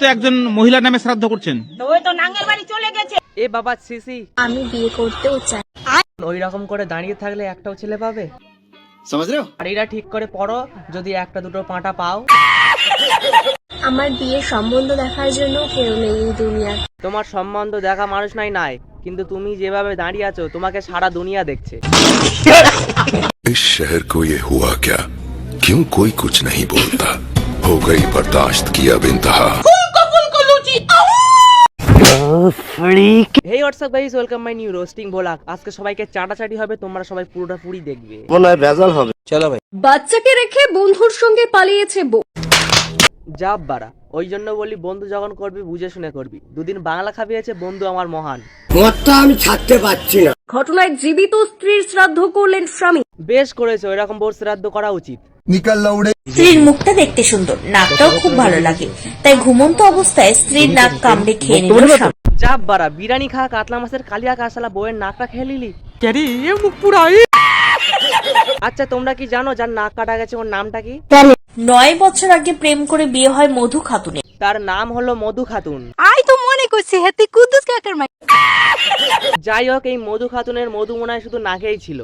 তো একজন মহিলার নামে শ্রাদ্ধ করছেন, তো ওই তো নাঙ্গের বাড়ি চলে গেছে। এ বাবা সিসি, আমি বিয়ে করতেও চাই। ওই রকম করে দাঁড়িয়ে থাকলে একটাও ছেলে পাবে? समझ रहे हो? শাড়িটা ঠিক করে পরো, যদি একটা দুটো পাঁটা পাও। আমার বিয়ের সম্বন্ধ দেখার জন্য কেউ নেই এই দুনিয়াতে। তোমার সম্বন্ধ দেখা মানুষ নাই, কিন্তু তুমি যেভাবে দাঁড়িয়ে আছো তোমাকে সারা দুনিয়া দেখছে। इस शहर को ये हुआ क्या? क्यों कोई कुछ नहीं बोलता? हो गई बर्दाश्त की अब इंतहा। Hey WhatsApp guys, welcome my new roasting blog. আজকে সবাইকে চাটাচাটি হবে, তোমরা সবাই পুরোটা পুরি দেখবে। বাচ্চাকে রেখে বন্ধুর সঙ্গে পালিয়েছে বউ। জাব বাড়া, ওই জন্য বলি বন্ধু যখন করবি বুঝে শুনে করবি। দুদিন বাংলা খাবিয়েছে বন্ধু আমার মহান। ঘটনায় জীবিত স্ত্রীর শ্রাদ্ধ করলেন স্বামী। বেশ করেছে, ওই রকম বোর শ্রাদ্ধ করা উচিত। স্ত্রীর মুখটা দেখতে সুন্দর, নাকটাও খুব ভালো লাগে, তাই ঘুমন্ত অবস্থায় স্ত্রীর নাক কামড়ে খেয়ে নিল স্বামী। জাব বাড়া, বিরিয়ানি খা কাতলা মাছের কালিয়া কাসালা বউয়ের নাকটা খেয়ে নিলি। আচ্ছা তোমরা কি জানো যার নাক কাটা গেছে ওর নামটা কি? 9 বছর আগে প্রেম করে বিয়ে হয় মধু খাতুনের। তার নাম হলো মধু খাতুন। আই তো মনে করছি হেতে কুদ্দুস কাকার মা। যাই হোক, এই মধু খাতুনের মধু মনে হয় শুধু নাকেই ছিল।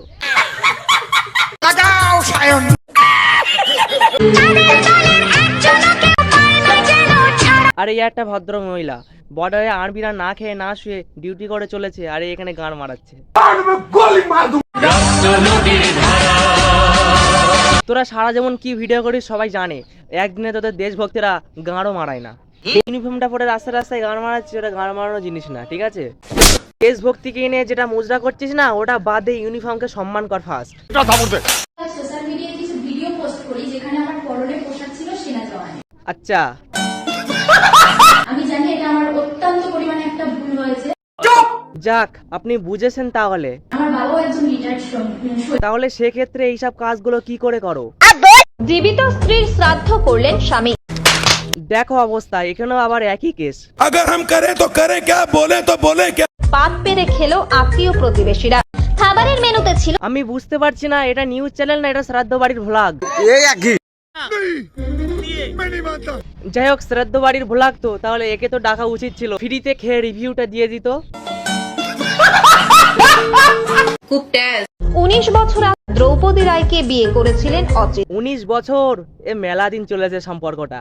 আরে এই একটা ভদ্র মহিলা বর্ডারে আর্মিরা না খেয়ে না শুয়ে ডিউটি করে চলেছে, আর এখানে গান মারাচ্ছে। তোরা সারা যেমন কি ভিডিও করিস সবাই জানে, একদিনে তোদের দেশভক্তেরা গাঁড়ও মারায় না। ইউনিফর্মটা পরে রাস্তায় রাস্তায় গান মারাচ্ছিস, ওটা গান মারানোর জিনিস না, ঠিক আছে? দেশভক্তিকে নিয়ে যেটা মুজরা করছিস না, ওটা বাদে ইউনিফর্মকে সম্মান কর ফার্স্ট। সোশ্যাল মিডিয়ায় কিছু ভিডিও পোস্ট করি যেখানে আমার পরনে পোশাক ছিল সেনা জওয়ানে। আচ্ছা, আমি জানি এটা আমার অত্যন্ত পরিমাণে একটা ভুল হয়েছে। যাক আপনি বুঝেছেন তাহলে। আমার বাবাও একজন রিটায়ার্ড তাহলে সেক্ষেত্রে এইসব কাজগুলো কি করে করো? জীবিত স্ত্রীর শ্রাদ্ধ করলেন স্বামী। দেখো অবস্থা, এখানেও আবার একই কেস। अगर हम करें तो करें क्या, बोले तो बोले क्या? পাত পেরে খেলো আত্মীয় প্রতিবেশীরা। খাবারের মেনুতে ছিল আমি বুঝতে পারছি না এটা নিউজ চ্যানেল না এটা শ্রাদ্ধ বাড়ির ভ্লগ। যাই হোক, শ্রাদ্ধ বাড়ির ভ্লগ তো, তাহলে একে তো ডাকা উচিত ছিল, ফ্রিতে খেয়ে রিভিউটা দিয়ে দিত। 19 বছর আগে দ্রৌপদী রায়কে বিয়ে করেছিলেন অজিত। 19 বছর, এ মেলা দিন চলেছে সম্পর্কটা।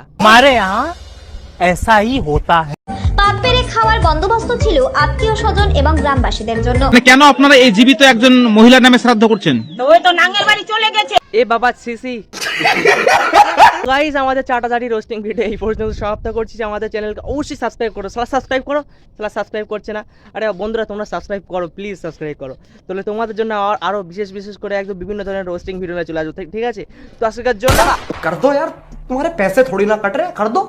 পাত পেরে খাওয়ার বন্দোবস্ত ছিল আত্মীয় স্বজন এবং গ্রামবাসীদের জন্য। মানে কেন আপনারা এই জীবিত একজন মহিলার নামে শ্রাদ্ধ করছেন? তো ওই তো নাঙ্গের বাড়ি চলে গেছে। এ বাবা সিসি। গাইস, আমাদের চাটাচাটি রোস্টিং ভিডিও এই পর্যন্ত সমাপ্ত করছি। আমাদের চ্যানেলকে অবশ্যই সাবস্ক্রাইব করো। সাবস্ক্রাইব করো, সাবস্ক্রাইব করছে না। আরে বন্ধুরা তোমরা সাবস্ক্রাইব করো, প্লিজ সাবস্ক্রাইব করো। তাহলে তোমাদের জন্য আরো বিশেষ করে একদম বিভিন্ন ধরনের রোস্টিং ভিডিও চলে আসবে, ঠিক আছে? তো আজকের জন্য कर दो यार, तुम्हारे पैसे थोड़ी ना कट रहे, कर दो।